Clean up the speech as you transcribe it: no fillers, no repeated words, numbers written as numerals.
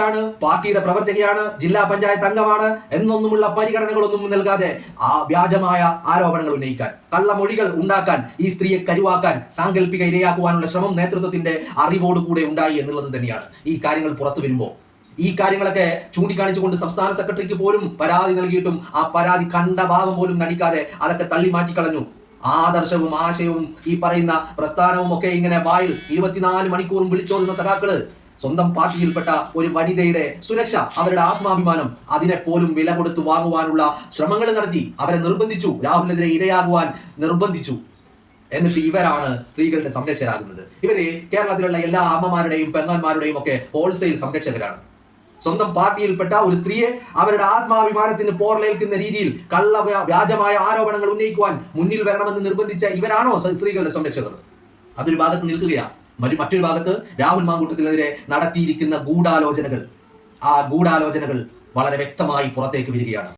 ാണ് പാർട്ടിയുടെ പ്രവർത്തകയാണ്, ജില്ലാ പഞ്ചായത്ത് അംഗമാണ് എന്നൊന്നുമുള്ള പരിഗണനകളൊന്നും നൽകാതെ ആ വ്യാജമായ ആരോപണങ്ങൾ ഉന്നയിക്കാൻ, കള്ളമൊഴികൾ ഉണ്ടാക്കാൻ, ഈ സ്ത്രീയെ കരുവാക്കാൻ, സാങ്കല്പിക ഇരയാക്കുവാനുള്ള ശ്രമം നേതൃത്വത്തിന്റെ അറിവോടുകൂടെ ഉണ്ടായി എന്നുള്ളത് തന്നെയാണ്. ഈ കാര്യങ്ങൾ പുറത്തു വരുമ്പോൾ ഈ കാര്യങ്ങളൊക്കെ ചൂണ്ടിക്കാണിച്ചുകൊണ്ട് സംസ്ഥാന സെക്രട്ടറിക്ക് പോലും പരാതി നൽകിയിട്ടും ആ പരാതി കണ്ട ഭാവം പോലും നടിക്കാതെ അതൊക്കെ തള്ളി മാറ്റിക്കളഞ്ഞു. ആദർശവും ആശയവും ഈ പറയുന്ന പ്രസ്ഥാനവും ഒക്കെ ഇങ്ങനെ വായിൽ 24 മണിക്കൂറും വിളിച്ചോതുന്ന സഖാക്കള് സ്വന്തം പാർട്ടിയിൽപ്പെട്ട ഒരു വനിതയുടെ സുരക്ഷ, അവരുടെ ആത്മാഭിമാനം, അതിനെ പോലും വില കൊടുത്ത് വാങ്ങുവാനുള്ള ശ്രമങ്ങൾ നടത്തി. അവരെ നിർബന്ധിച്ചു, രാഹുലിനെതിരെ ഇരയാകുവാൻ നിർബന്ധിച്ചു. എന്നിട്ട് ഇവരാണ് സ്ത്രീകളുടെ സംരക്ഷകരാകുന്നത്. ഇവര് കേരളത്തിലുള്ള എല്ലാ അമ്മമാരുടെയും പെങ്ങന്മാരുടെയും ഒക്കെ ഹോൾസെയിൽ സംരക്ഷകരാണ്. സ്വന്തം പാർട്ടിയിൽപ്പെട്ട ഒരു സ്ത്രീയെ അവരുടെ ആത്മാഭിമാനത്തിന് പോർലേൽക്കുന്ന രീതിയിൽ വ്യാജമായ ആരോപണങ്ങൾ ഉന്നയിക്കുവാൻ മുന്നിൽ വരണമെന്ന് നിർബന്ധിച്ച ഇവരാണോ സ്ത്രീകളുടെ സംരക്ഷകർ? അതൊരു ഭാഗത്ത് നിൽക്കുകയാണ്. മറ്റൊരു ഭാഗത്ത് രാഹുൽ മാങ്കൂട്ടത്തിനെതിരെ നടത്തിയിരിക്കുന്ന ഗൂഢാലോചനകൾ, ആ ഗൂഢാലോചനകൾ വളരെ വ്യക്തമായി പുറത്തേക്ക് വരികയാണ്.